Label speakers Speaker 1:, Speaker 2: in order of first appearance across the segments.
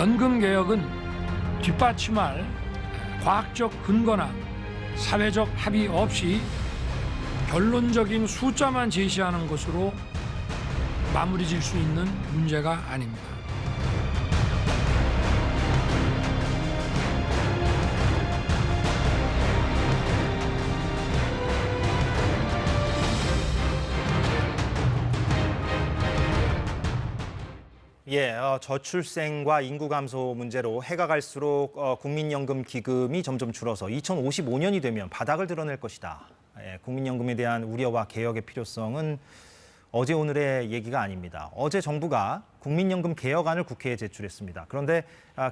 Speaker 1: 연금개혁은 뒷받침할 과학적 근거나 사회적 합의 없이 결론적인 숫자만 제시하는 것으로 마무리 질 수 있는 문제가 아닙니다.
Speaker 2: 저출생과 인구 감소 문제로 해가 갈수록 국민연금 기금이 점점 줄어서 2055년이 되면 바닥을 드러낼 것이다. 국민연금에 대한 우려와 개혁의 필요성은 어제 오늘의 얘기가 아닙니다. 어제 정부가 국민연금 개혁안을 국회에 제출했습니다. 그런데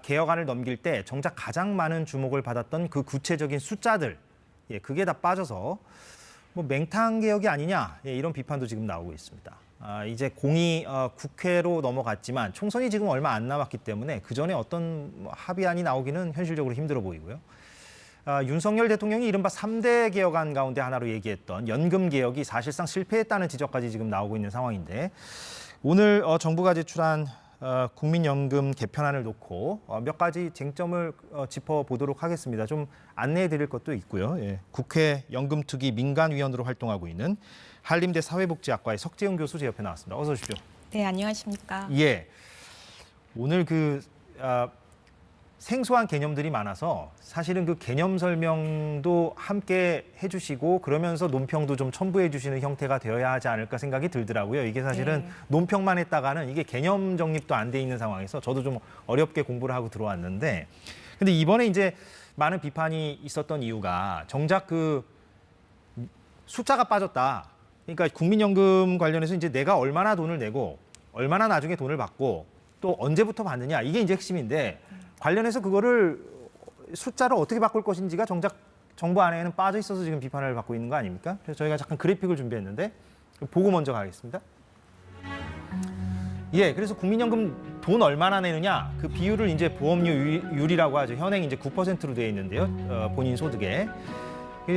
Speaker 2: 개혁안을 넘길 때 정작 가장 많은 주목을 받았던 그 구체적인 숫자들, 그게 다 빠져서 맹탕 개혁이 아니냐, 이런 비판도 지금 나오고 있습니다. 이제 공이 국회로 넘어갔지만 총선이 지금 얼마 안 남았기 때문에 그전에 어떤 합의안이 나오기는 현실적으로 힘들어 보이고요. 윤석열 대통령이 이른바 3대 개혁안 가운데 하나로 얘기했던 연금 개혁이 사실상 실패했다는 지적까지 지금 나오고 있는 상황인데 오늘 정부가 제출한 국민연금 개편안을 놓고 몇 가지 쟁점을 짚어보도록 하겠습니다. 좀 안내해 드릴 것도 있고요. 국회 연금특위 민간위원으로 활동하고 있는 한림대 사회복지학과의 석재훈 교수 제 옆에 나왔습니다. 어서 오십시오.
Speaker 3: 네, 안녕하십니까.
Speaker 2: 오늘 생소한 개념들이 많아서 사실은 그 개념 설명도 함께 해주시고 그러면서 논평도 좀 첨부해 주시는 형태가 되어야 하지 않을까 생각이 들더라고요. 이게 사실은 논평만 했다가는 이게 개념 정립도 안 돼 있는 상황에서 저도 좀 어렵게 공부를 하고 들어왔는데 근데 이번에 이제 많은 비판이 있었던 이유가 정작 그 숫자가 빠졌다. 그러니까 국민연금 관련해서 이제 내가 얼마나 돈을 내고 얼마나 나중에 돈을 받고 또 언제부터 받느냐 이게 이제 핵심인데 관련해서 그거를 숫자를 어떻게 바꿀 것인지가 정작 정부 안에는 빠져 있어서 지금 비판을 받고 있는 거 아닙니까? 그래서 저희가 잠깐 그래픽을 준비했는데 보고 먼저 가겠습니다. 그래서 국민연금 돈 얼마나 내느냐 그 비율을 이제 보험료율이라고 하죠. 현행 이제 9%로 되어 있는데요. 본인 소득에.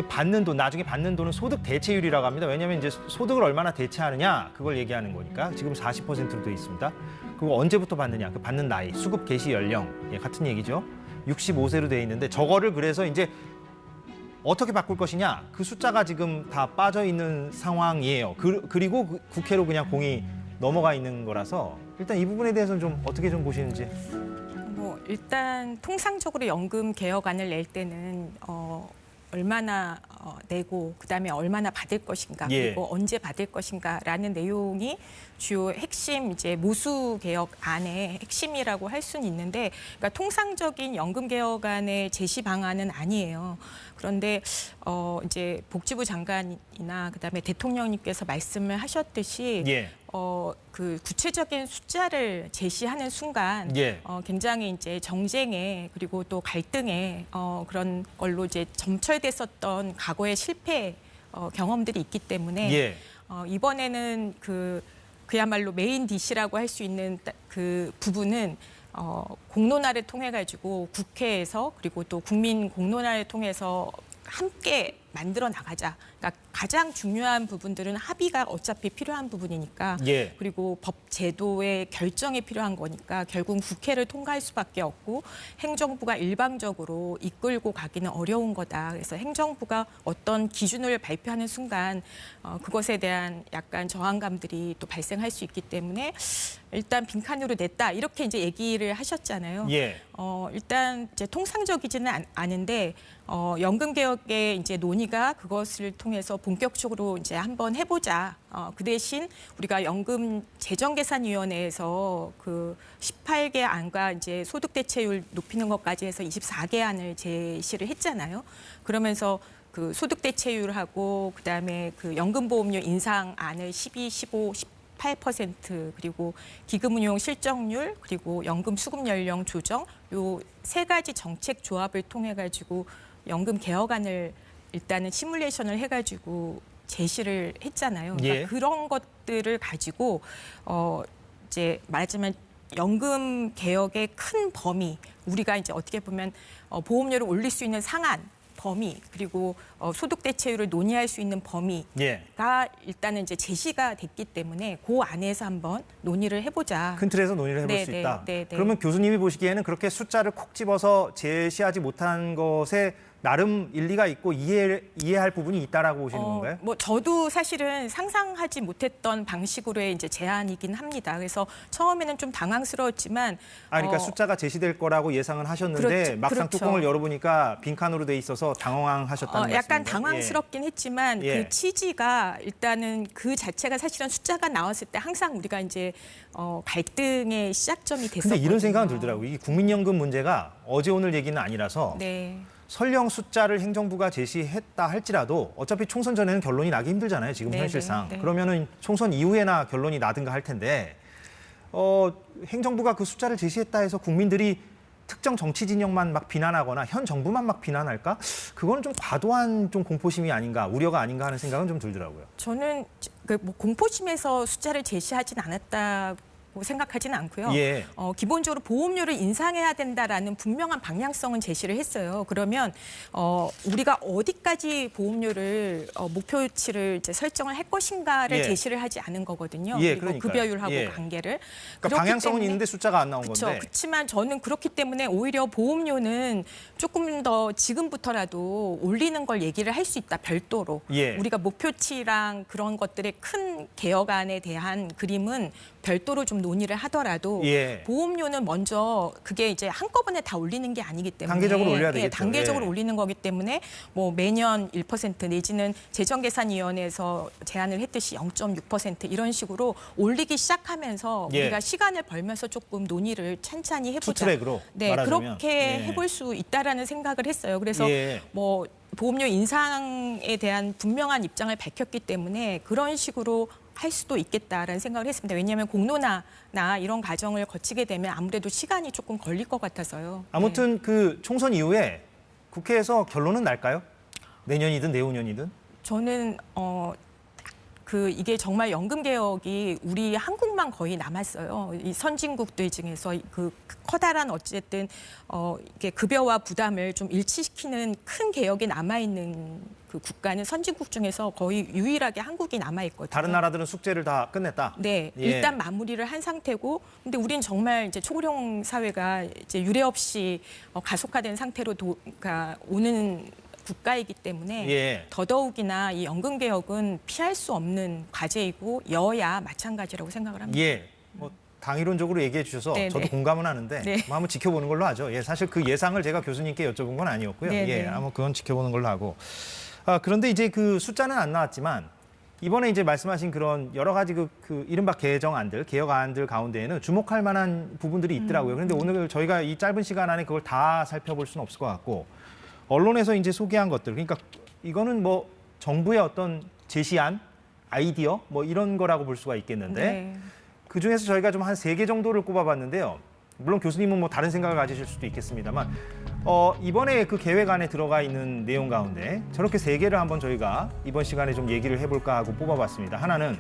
Speaker 2: 받는 돈, 나중에 받는 돈은 소득 대체율이라고 합니다. 왜냐하면 이제 소득을 얼마나 대체하느냐 그걸 얘기하는 거니까 지금 40%로 되어 있습니다. 그리고 언제부터 받느냐, 그 받는 나이, 수급 개시 연령 같은 얘기죠. 65세로 되어 있는데 저거를 그래서 이제 어떻게 바꿀 것이냐 그 숫자가 지금 다 빠져 있는 상황이에요. 그리고 국회로 그냥 공이 넘어가 있는 거라서 일단 이 부분에 대해서는 좀 어떻게 좀 보시는지.
Speaker 3: 일단 통상적으로 연금 개혁안을 낼 때는 얼마나 내고 그다음에 얼마나 받을 것인가 그리고 언제 받을 것인가라는 내용이 주요 핵심 이제 모수 개혁안의 핵심이라고 할 수는 있는데 그러니까 통상적인 연금 개혁안의 제시 방안은 아니에요. 그런데 이제 복지부 장관이나 그다음에 대통령님께서 말씀을 하셨듯이 그 구체적인 숫자를 제시하는 순간 굉장히 이제 정쟁에 그리고 또 갈등에 그런 걸로 이제 점철됐었던 과거의 실패 경험들이 있기 때문에 이번에는 그야말로 메인 디시라고 할 수 있는 그 부분은 공론화를 통해 가지고 국회에서 그리고 또 국민 공론화를 통해서 함께 만들어 나가자. 그러니까 가장 중요한 부분들은 합의가 어차피 필요한 부분이니까 그리고 법 제도의 결정이 필요한 거니까 결국 국회를 통과할 수밖에 없고 행정부가 일방적으로 이끌고 가기는 어려운 거다. 그래서 행정부가 어떤 기준을 발표하는 순간 그것에 대한 약간 저항감들이 또 발생할 수 있기 때문에 일단 빈칸으로 냈다 이렇게 이제 얘기를 하셨잖아요. 일단 이제 통상적이지는 않은데 연금 개혁의 이제 논의가 그것을 통해서 본격적으로 이제 한번 해보자. 그 대신 우리가 연금 재정계산위원회에서 그 18개 안과 이제 소득 대체율 높이는 것까지 해서 24개 안을 제시를 했잖아요. 그러면서 그 소득 대체율하고 그다음에 그 연금보험료 인상안을 12, 15, 8% 그리고 기금운용 실적률 그리고 연금 수급 연령 조정 요 세 가지 정책 조합을 통해 가지고 연금 개혁안을 일단은 시뮬레이션을 해가지고 제시를 했잖아요. 그러니까 그런 것들을 가지고 이제 말하자면 연금 개혁의 큰 범위 우리가 이제 어떻게 보면 보험료를 올릴 수 있는 상한 범위 그리고 소득 대체율을 논의할 수 있는 범위가
Speaker 2: 예.
Speaker 3: 일단은 이제 제시가 됐기 때문에 그 안에서 한번 논의를 해보자.
Speaker 2: 큰 틀에서 논의를 해볼
Speaker 3: 네,
Speaker 2: 수
Speaker 3: 네,
Speaker 2: 있다.
Speaker 3: 네, 네.
Speaker 2: 그러면 교수님이 보시기에는 그렇게 숫자를 콕 집어서 제시하지 못한 것에 나름 일리가 있고 이해할 부분이 있다라고 보시는 건가요?
Speaker 3: 뭐 저도 사실은 상상하지 못했던 방식으로의 이제 제안이긴 합니다. 그래서 처음에는 좀 당황스러웠지만
Speaker 2: 그러니까 숫자가 제시될 거라고 예상은 하셨는데
Speaker 3: 그렇죠,
Speaker 2: 막상
Speaker 3: 그렇죠.
Speaker 2: 뚜껑을 열어보니까 빈칸으로 돼 있어서 당황하셨다는 말씀이죠.
Speaker 3: 약간 당황스럽긴 했지만
Speaker 2: 예.
Speaker 3: 그 취지가 일단은 그 자체가 사실은 숫자가 나왔을 때 항상 우리가 이제 갈등의 시작점이 됐었거든요.
Speaker 2: 근데 이런 생각은 들더라고요. 이 국민연금 문제가 어제 오늘 얘기는 아니라서
Speaker 3: 네.
Speaker 2: 설령 숫자를 행정부가 제시했다 할지라도 어차피 총선 전에는 결론이 나기 힘들잖아요. 지금
Speaker 3: 네,
Speaker 2: 현실상.
Speaker 3: 네, 네.
Speaker 2: 그러면은 총선 이후에나 결론이 나든가 할 텐데 행정부가 그 숫자를 제시했다 해서 국민들이 특정 정치 진영만 막 비난하거나 현 정부만 막 비난할까? 그거는 좀 과도한 좀 공포심이 아닌가, 우려가 아닌가 하는 생각은 좀 들더라고요.
Speaker 3: 저는 뭐 공포심에서 숫자를 제시하진 않았다고 생각하지는 않고요.
Speaker 2: 예.
Speaker 3: 기본적으로 보험료를 인상해야 된다라는 분명한 방향성은 제시를 했어요. 그러면 우리가 어디까지 보험료를 목표치를 이제 설정을 할 것인가를
Speaker 2: 예.
Speaker 3: 제시를 하지 않은 거거든요.
Speaker 2: 예,
Speaker 3: 그리고
Speaker 2: 그러니까요.
Speaker 3: 급여율하고
Speaker 2: 예.
Speaker 3: 관계를.
Speaker 2: 그러니까
Speaker 3: 그렇기
Speaker 2: 방향성은
Speaker 3: 때문에
Speaker 2: 있는데 숫자가 안 나온
Speaker 3: 그렇죠.
Speaker 2: 건데.
Speaker 3: 그렇지만 저는 그렇기 때문에 오히려 보험료는 조금 더 지금부터라도 올리는 걸 얘기를 할 수 있다. 별도로.
Speaker 2: 예.
Speaker 3: 우리가 목표치랑 그런 것들의 큰 개혁안에 대한 그림은 별도로 좀 논의를 하더라도
Speaker 2: 예.
Speaker 3: 보험료는 먼저 그게 이제 한꺼번에 다 올리는 게 아니기 때문에
Speaker 2: 단계적으로 올려야 되겠죠.
Speaker 3: 단계적으로
Speaker 2: 예.
Speaker 3: 올리는 거기 때문에 뭐 매년 1% 내지는 재정계산위원회에서 제안을 했듯이 0.6% 이런 식으로 올리기 시작하면서
Speaker 2: 예.
Speaker 3: 우리가 시간을 벌면서 조금 논의를 찬찬히 해보자.
Speaker 2: 투트랙으로
Speaker 3: 네,
Speaker 2: 말하자면.
Speaker 3: 그렇게
Speaker 2: 예.
Speaker 3: 해볼 수 있다라는 생각을 했어요. 그래서
Speaker 2: 예.
Speaker 3: 뭐 보험료 인상에 대한 분명한 입장을 밝혔기 때문에 그런 식으로 할 수도 있겠다라는 생각을 했습니다. 왜냐하면 공론화나 이런 과정을 거치게 되면 아무래도 시간이 조금 걸릴 것 같아서요.
Speaker 2: 아무튼 그 총선 이후에 국회에서 결론은 날까요? 내년이든 내후년이든?
Speaker 3: 저는 이게 정말 연금 개혁이 우리 한국만 거의 남았어요. 이 선진국들 중에서 그 커다란 어쨌든 이게 급여와 부담을 좀 일치시키는 큰 개혁이 남아 있는 그 국가는 선진국 중에서 거의 유일하게 한국이 남아 있거든요.
Speaker 2: 다른 나라들은 숙제를 다 끝냈다.
Speaker 3: 네,
Speaker 2: 예.
Speaker 3: 일단 마무리를 한 상태고, 근데 우린 정말 이제 초고령 사회가 이제 유례 없이 가속화된 상태로 오는 국가이기 때문에
Speaker 2: 예.
Speaker 3: 더더욱이나 이 연금 개혁은 피할 수 없는 과제이고 여야 마찬가지라고 생각을 합니다.
Speaker 2: 예. 뭐 당이론적으로 얘기해 주셔서
Speaker 3: 네,
Speaker 2: 저도
Speaker 3: 네.
Speaker 2: 공감은 하는데
Speaker 3: 네.
Speaker 2: 뭐 한번 지켜보는 걸로 하죠. 예, 사실 그 예상을 제가 교수님께 여쭤본 건 아니었고요.
Speaker 3: 네,
Speaker 2: 예,
Speaker 3: 네.
Speaker 2: 아마 그건 지켜보는 걸로 하고. 그런데 이제 그 숫자는 안 나왔지만 이번에 이제 말씀하신 그런 여러 가지 그 이른바 개정안들, 개혁안들 가운데에는 주목할 만한 부분들이 있더라고요. 그런데 오늘 저희가 이 짧은 시간 안에 그걸 다 살펴볼 수는 없을 것 같고 언론에서 이제 소개한 것들, 그러니까 이거는 뭐 정부의 어떤 제시안, 아이디어 뭐 이런 거라고 볼 수가 있겠는데
Speaker 3: 네.
Speaker 2: 그 중에서 저희가 좀 한 3개 정도를 꼽아봤는데요. 물론 교수님은 뭐 다른 생각을 가지실 수도 있겠습니다만 이번에 그 계획 안에 들어가 있는 내용 가운데 저렇게 3개를 한번 저희가 이번 시간에 좀 얘기를 해볼까 하고 뽑아봤습니다. 하나는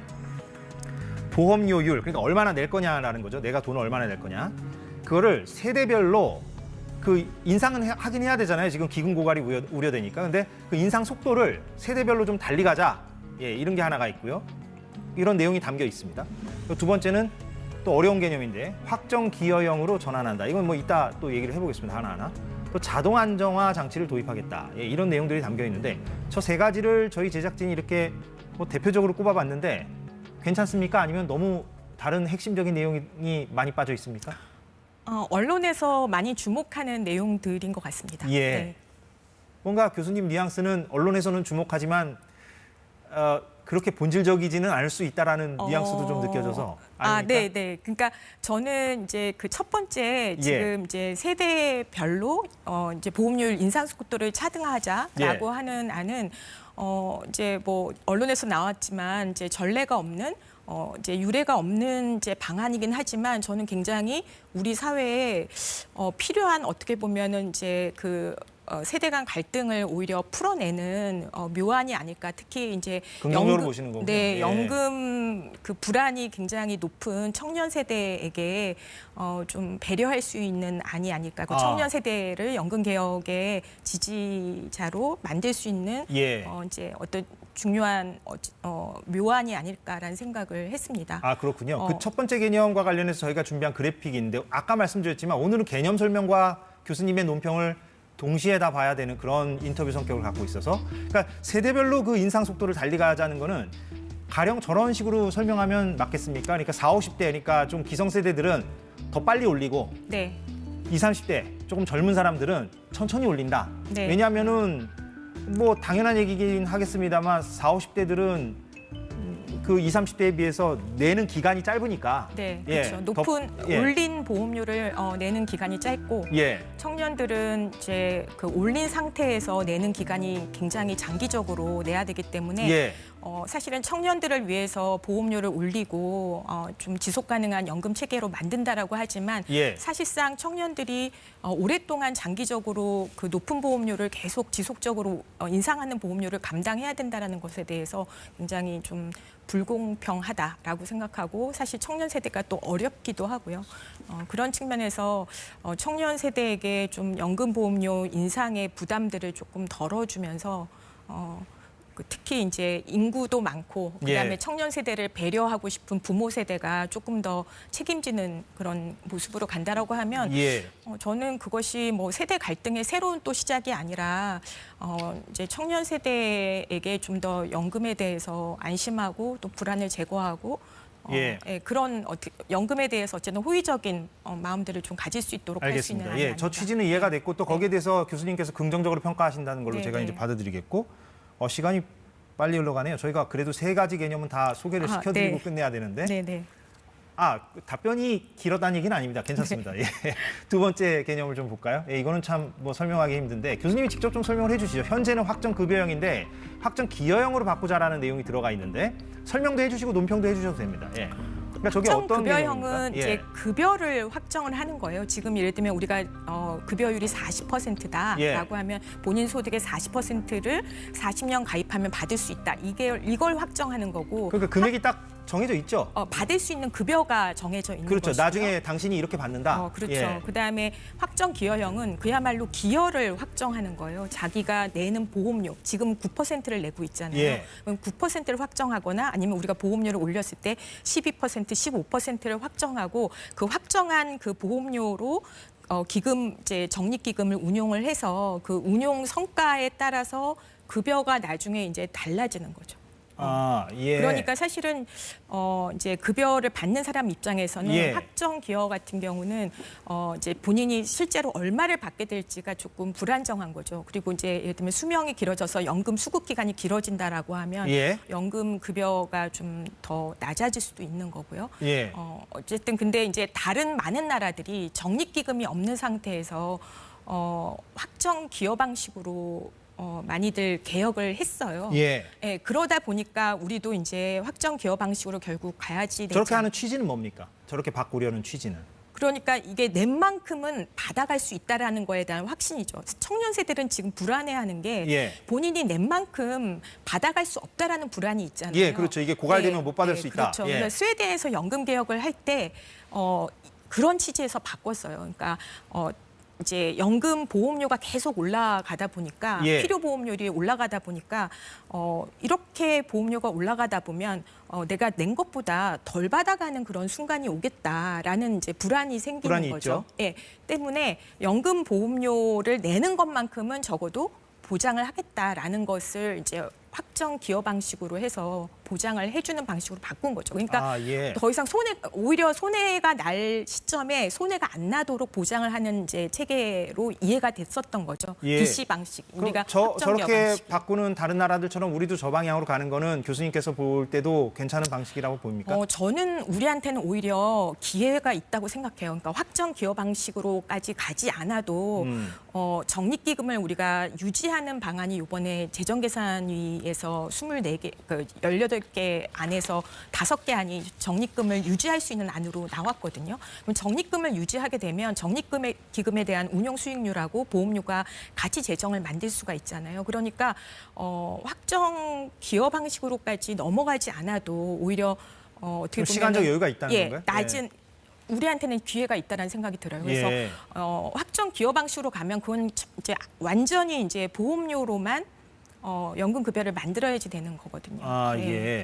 Speaker 2: 보험료율, 그러니까 얼마나 낼 거냐라는 거죠. 내가 돈을 얼마나 낼 거냐. 그거를 세대별로 그 인상은 하긴 해야 되잖아요. 지금 기금 고갈이 우려되니까. 근데 그 인상 속도를 세대별로 좀 달리 가자. 예, 이런 게 하나가 있고요. 이런 내용이 담겨 있습니다. 두 번째는 또 어려운 개념인데 확정 기여형으로 전환한다. 이건 뭐 이따 또 얘기를 해보겠습니다. 하나하나. 또 자동 안정화 장치를 도입하겠다. 예, 이런 내용들이 담겨 있는데 저 3가지를 저희 제작진이 이렇게 뭐 대표적으로 꼽아봤는데 괜찮습니까? 아니면 너무 다른 핵심적인 내용이 많이 빠져 있습니까?
Speaker 3: 언론에서 많이 주목하는 내용들인 것 같습니다.
Speaker 2: 예.
Speaker 3: 네.
Speaker 2: 뭔가 교수님 뉘앙스는 언론에서는 주목하지만 그렇게 본질적이지는 않을 수 있다라는 뉘앙스도 좀 느껴져서 아닙니까?
Speaker 3: 네, 네. 그러니까 저는 이제 그 첫 번째 지금 이제 세대별로 이제 보험료율 인상 속도를 차등하자라고 하는 안은 이제 뭐 언론에서 나왔지만 이제 전례가 없는 이제 유례가 없는 이제 방안이긴 하지만 저는 굉장히 우리 사회에 필요한 어떻게 보면은 이제 세대 간 갈등을 오히려 풀어내는 묘안이 아닐까. 특히 이제
Speaker 2: 긍정적으로 보시는 거군요.
Speaker 3: 네,
Speaker 2: 예.
Speaker 3: 연금 그 불안이 굉장히 높은 청년 세대에게 좀 배려할 수 있는 안이 아닐까. 그 청년 세대를 연금 개혁의 지지자로 만들 수 있는
Speaker 2: 예.
Speaker 3: 이제 어떤 중요한 묘안이 아닐까라는 생각을 했습니다.
Speaker 2: 아, 그렇군요. 그 첫 번째 개념과 관련해서 저희가 준비한 그래픽인데 아까 말씀드렸지만 오늘은 개념 설명과 교수님의 논평을 동시에 다 봐야 되는 그런 인터뷰 성격을 갖고 있어서 그러니까 세대별로 그 인상 속도를 달리 가자는 거는 가령 저런 식으로 설명하면 맞겠습니까? 그러니까 40, 50대 그러니까 좀 기성세대들은 더 빨리 올리고
Speaker 3: 네.
Speaker 2: 20, 30대 조금 젊은 사람들은 천천히 올린다.
Speaker 3: 네.
Speaker 2: 왜냐하면은 뭐 당연한 얘기긴 하겠습니다만 40, 50대들은 그 20, 30대에 비해서 내는 기간이 짧으니까.
Speaker 3: 네,
Speaker 2: 예,
Speaker 3: 그렇죠. 높은
Speaker 2: 예.
Speaker 3: 올린 보험료를 내는 기간이 짧고
Speaker 2: 예.
Speaker 3: 청년들은 이제 그 올린 상태에서 내는 기간이 굉장히 장기적으로 내야 되기 때문에
Speaker 2: 예.
Speaker 3: 사실은 청년들을 위해서 보험료를 올리고 좀 지속 가능한 연금 체계로 만든다라고 하지만
Speaker 2: 예.
Speaker 3: 사실상 청년들이 오랫동안 장기적으로 그 높은 보험료를 계속 지속적으로 인상하는 보험료를 감당해야 된다라는 것에 대해서 굉장히 좀 불공평하다라고 생각하고 사실 청년 세대가 또 어렵기도 하고요. 그런 측면에서 청년 세대에게 좀 연금 보험료 인상의 부담들을 조금 덜어주면서 특히 이제 인구도 많고 그다음에
Speaker 2: 예.
Speaker 3: 청년 세대를 배려하고 싶은 부모 세대가 조금 더 책임지는 그런 모습으로 간다라고 하면
Speaker 2: 예.
Speaker 3: 저는 그것이 뭐 세대 갈등의 새로운 또 시작이 아니라 이제 청년 세대에게 좀 더 연금에 대해서 안심하고 또 불안을 제거하고
Speaker 2: 예.
Speaker 3: 그런 연금에 대해서 어쨌든 호의적인 마음들을 좀 가질 수 있도록 할 수 있는
Speaker 2: 알겠습니다.
Speaker 3: 안이
Speaker 2: 예,
Speaker 3: 아닌가.
Speaker 2: 저 취지는 이해가 됐고 또 거기에 대해서 교수님께서 긍정적으로 평가하신다는 걸로
Speaker 3: 네,
Speaker 2: 제가
Speaker 3: 네.
Speaker 2: 이제 받아들이겠고 시간이 빨리 흘러가네요. 저희가 그래도 3가지 개념은 다 소개를 시켜드리고
Speaker 3: 네.
Speaker 2: 끝내야 되는데
Speaker 3: 네네.
Speaker 2: 답변이 길었다는 얘기는 아닙니다. 괜찮습니다. 예. 두 번째 개념을 좀 볼까요? 예, 이거는 참 뭐 설명하기 힘든데 교수님이 직접 좀 설명을 해주시죠. 현재는 확정 급여형인데 확정 기여형으로 바꾸자라는 내용이 들어가 있는데 설명도 해주시고 논평도 해주셔도 됩니다. 예. 그러니까 저게
Speaker 3: 확정
Speaker 2: 어떤
Speaker 3: 급여형은
Speaker 2: 개념입니까?
Speaker 3: 이제
Speaker 2: 예.
Speaker 3: 급여를 확정을 하는 거예요. 지금 예를 들면 우리가 급여율이 40%다라고
Speaker 2: 예.
Speaker 3: 하면 본인 소득의 40%를 40년 가입하면 받을 수 있다. 이걸 확정하는 거고
Speaker 2: 그러니까 금액이 딱 정해져 있죠.
Speaker 3: 받을 수 있는 급여가 정해져 있는
Speaker 2: 그렇죠.
Speaker 3: 것이고요.
Speaker 2: 나중에 당신이 이렇게 받는다.
Speaker 3: 그렇죠.
Speaker 2: 예.
Speaker 3: 그다음에 확정 기여형은 그야말로 기여를 확정하는 거예요. 자기가 내는 보험료, 지금 9%를 내고 있잖아요.
Speaker 2: 예.
Speaker 3: 그럼 9%를 확정하거나 아니면 우리가 보험료를 올렸을 때 12%, 15%를 확정하고 그 확정한 그 보험료로 기금 이제 적립기금을 운용을 해서 그 운용 성과에 따라서 급여가 나중에 이제 달라지는 거죠.
Speaker 2: 예.
Speaker 3: 그러니까 사실은 이제 급여를 받는 사람 입장에서는
Speaker 2: 예.
Speaker 3: 확정 기여 같은 경우는 이제 본인이 실제로 얼마를 받게 될지가 조금 불안정한 거죠. 그리고 이제 예를 들면 수명이 길어져서 연금 수급 기간이 길어진다라고 하면
Speaker 2: 예.
Speaker 3: 연금 급여가 좀 더 낮아질 수도 있는 거고요.
Speaker 2: 예.
Speaker 3: 어쨌든 근데 이제 다른 많은 나라들이 적립기금이 없는 상태에서 확정 기여 방식으로 많이들 개혁을 했어요.
Speaker 2: 예.
Speaker 3: 예, 그러다 보니까 우리도 이제 확정 기여 방식으로 결국 가야지 되지
Speaker 2: 저렇게 하는 취지는 뭡니까? 저렇게 바꾸려는 취지는.
Speaker 3: 그러니까 이게 낸 만큼은 받아갈 수 있다라는 거에 대한 확신이죠. 청년 세대들은 지금 불안해하는 게
Speaker 2: 예.
Speaker 3: 본인이 낸 만큼 받아갈 수 없다라는 불안이 있잖아요.
Speaker 2: 예, 그렇죠. 이게 고갈되면 못 받을 수 있다.
Speaker 3: 그렇죠.
Speaker 2: 예.
Speaker 3: 그러니까 스웨덴에서 연금 개혁을 할 때 그런 취지에서 바꿨어요. 그러니까 이제 연금 보험료가 계속 올라가다 보니까
Speaker 2: 예.
Speaker 3: 필요 보험료율이 올라가다 보니까 이렇게 보험료가 올라가다 보면 내가 낸 것보다 덜 받아가는 그런 순간이 오겠다라는 이제 불안이 생기는
Speaker 2: 불안이
Speaker 3: 거죠.
Speaker 2: 있죠.
Speaker 3: 예, 때문에 연금 보험료를 내는 것만큼은 적어도 보장을 하겠다라는 것을 이제 확정 기여 방식으로 해서 보장을 해주는 방식으로 바꾼 거죠. 그러니까
Speaker 2: 예.
Speaker 3: 더 이상 오히려 손해가 날 시점에 손해가 안 나도록 보장을 하는 이제 체계로 이해가 됐었던 거죠.
Speaker 2: 예.
Speaker 3: BC 방식. 우리가 확정 기여
Speaker 2: 저렇게
Speaker 3: 방식.
Speaker 2: 바꾸는 다른 나라들처럼 우리도 저 방향으로 가는 거는 교수님께서 볼 때도 괜찮은 방식이라고 보입니까?
Speaker 3: 저는 우리한테는 오히려 기회가 있다고 생각해요. 그러니까 확정 기여 방식으로까지 가지 않아도 적립기금을 우리가 유지하는 방안이 이번에 재정계산위에서 안에서 24개, 18개 안에서 5개 안이 적립금을 유지할 수 있는 안으로 나왔거든요. 그럼 적립금을 유지하게 되면 적립기금에 대한 운용 수익률하고 보험료가 같이 재정을 만들 수가 있잖아요. 그러니까 확정 기여 방식으로까지 넘어가지 않아도 오히려 어떻게 보면
Speaker 2: 시간적 여유가 있다는 건가요?
Speaker 3: 낮은 우리한테는 기회가 있다는 생각이 들어요. 그래서 확정 기여 방식으로 가면 그건 이제 완전히 이제 보험료로만 연금 급여를 만들어야지 되는 거거든요.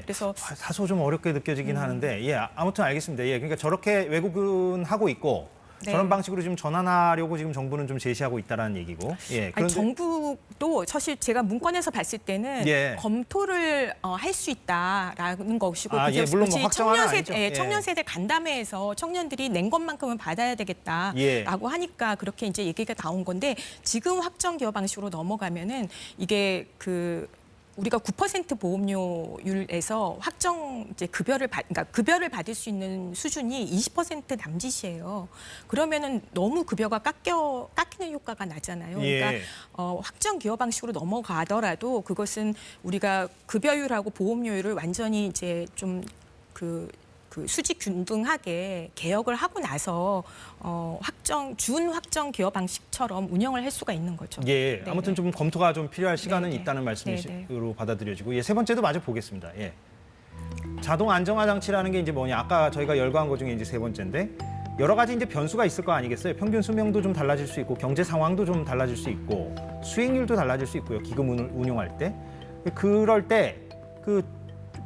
Speaker 2: 그래서 다소 좀 어렵게 느껴지긴 하는데, 아무튼 알겠습니다. 그러니까 저렇게 외국은 하고 있고. 저런 방식으로 지금 전환하려고 지금 정부는 좀 제시하고 있다는 얘기고.
Speaker 3: 아니, 정부도 사실 제가 문건에서 봤을 때는 검토를 할 수 있다라는 것이고,
Speaker 2: 물론 뭐 확정은 아니죠.
Speaker 3: 청년 세대 간담회에서 청년들이 낸 것만큼은 받아야 되겠다라고 하니까 그렇게 이제 얘기가 나온 건데, 지금 확정 기여 방식으로 넘어가면은 이게 우리가 9% 보험료율에서 확정 이제 그러니까 급여를 받을 수 있는 수준이 20% 남짓이에요. 그러면은 너무 급여가 깎이는 효과가 나잖아요. 그러니까 확정 기여 방식으로 넘어가더라도 그것은 우리가 급여율하고 보험료율을 완전히 이제 좀 수직 균등하게 개혁을 하고 나서 준 확정 기여 방식처럼 운영을 할 수가 있는 거죠.
Speaker 2: 아무튼 좀 검토가 좀 필요할 시간은 있다는 말씀으로 받아들여지고, 세 번째도 마저 보겠습니다. 자동 안정화 장치라는 게 이제 뭐냐? 아까 저희가 열거한 것 중에 이제 세 번째인데, 여러 가지 이제 변수가 있을 거 아니겠어요? 평균 수명도 좀 달라질 수 있고, 경제 상황도 좀 달라질 수 있고, 수익률도 달라질 수 있고요. 기금을 운용할 때, 그럴 때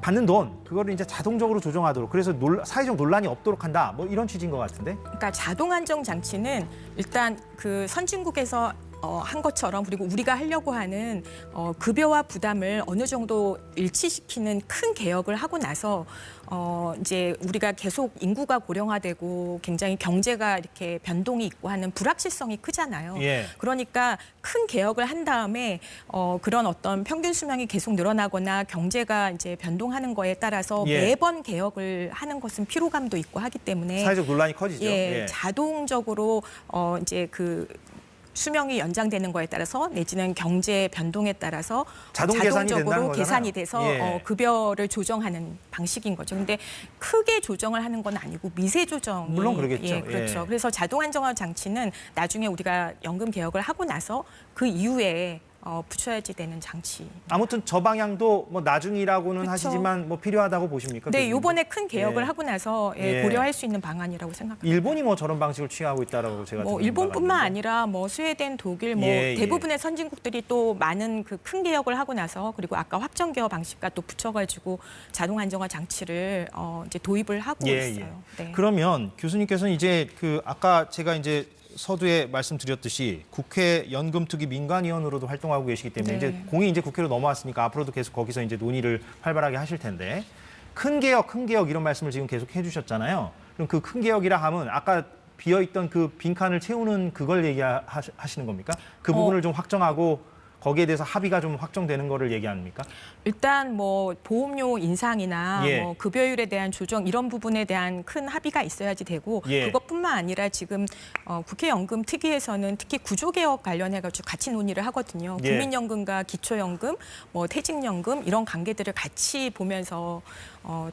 Speaker 2: 받는 돈, 그거를 이제 자동적으로 조정하도록, 그래서 사회적 논란이 없도록 한다, 뭐 이런 취지인 것 같은데.
Speaker 3: 그러니까 자동 안정 장치는 일단 선진국에서 한 것처럼, 그리고 우리가 하려고 하는 급여와 부담을 어느 정도 일치시키는 큰 개혁을 하고 나서 이제 우리가 계속 인구가 고령화되고 굉장히 경제가 이렇게 변동이 있고 하는 불확실성이 크잖아요. 그러니까 큰 개혁을 한 다음에 그런 어떤 평균 수명이 계속 늘어나거나 경제가 이제 변동하는 거에 따라서 매번 개혁을 하는 것은 피로감도 있고 하기 때문에
Speaker 2: 사회적 논란이 커지죠.
Speaker 3: 자동적으로 이제 수명이 연장되는 거에 따라서 내지는 경제 변동에 따라서 자동적으로 계산이 돼서 급여를 조정하는 방식인 거죠. 근데 크게 조정을 하는 건 아니고 미세 조정이
Speaker 2: 물론 그러겠죠.
Speaker 3: 그렇죠. 그래서 자동 안정화 장치는 나중에 우리가 연금 개혁을 하고 나서 그 이후에 붙여야지 되는 장치.
Speaker 2: 아무튼 저 방향도 뭐 나중이라고는 하시지만 뭐 필요하다고 보십니까?
Speaker 3: 네, 이번에 큰 개혁을 하고 나서 고려할 수 있는 방안이라고 생각합니다.
Speaker 2: 일본이 뭐 저런 방식을 취하고 있다라고 제가 듣는
Speaker 3: 일본뿐만 아니라 스웨덴, 독일, 대부분의 선진국들이 또 많은 큰 개혁을 하고 나서, 그리고 아까 확정 기여 방식과 또 붙여가지고 자동 안정화 장치를 이제 도입을 하고 있어요.
Speaker 2: 그러면 교수님께서는 이제 아까 제가 이제 서두에 말씀드렸듯이 국회 연금특위 민관위원으로도 활동하고 계시기 때문에 이제 공이 이제 국회로 넘어왔으니까 앞으로도 계속 거기서 이제 논의를 활발하게 하실 텐데, 큰 개혁 이런 말씀을 지금 계속 해주셨잖아요. 그럼 그 큰 개혁이라 하면 아까 비어있던 그 빈칸을 채우는 그걸 얘기하시는 겁니까? 그 부분을 좀 확정하고 거기에 대해서 합의가 좀 확정되는 거를 얘기합니까?
Speaker 3: 일단 보험료 인상이나 급여율에 대한 조정 이런 부분에 대한 큰 합의가 있어야지 되고, 그것뿐만 아니라 지금 국회 연금특위에서는 특히 구조개혁 관련해가지고 같이 논의를 하거든요. 국민연금과 기초연금, 퇴직연금 이런 관계들을 같이 보면서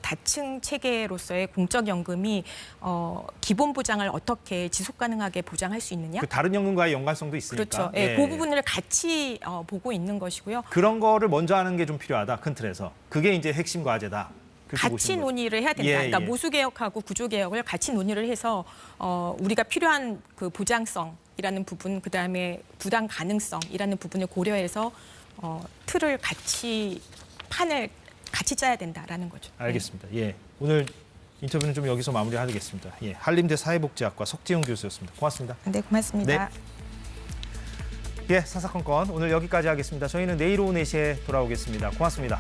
Speaker 3: 다층 체계로서의 공적연금이 기본 보장을 어떻게 지속 가능하게 보장할 수 있느냐?
Speaker 2: 다른 연금과의 연관성도 있으니까.
Speaker 3: 그렇죠. 그 부분을 같이 보고 있는 것이고요.
Speaker 2: 그런 거를 먼저 하는 게 좀 필요하다, 큰 틀에서. 그게 이제 핵심 과제다.
Speaker 3: 같이 논의를 해야 된다. 그러니까 모수개혁하고 구조개혁을 같이 논의를 해서 우리가 필요한 그 보장성이라는 부분, 그다음에 부담 가능성이라는 부분을 고려해서 판을 같이 짜야 된다라는 거죠.
Speaker 2: 알겠습니다. 오늘 인터뷰는 좀 여기서 마무리하겠습니다. 한림대 사회복지학과 석지영 교수였습니다. 고맙습니다.
Speaker 3: 네, 고맙습니다.
Speaker 2: 사사건건 오늘 여기까지 하겠습니다. 저희는 내일 오후 4시에 돌아오겠습니다. 고맙습니다.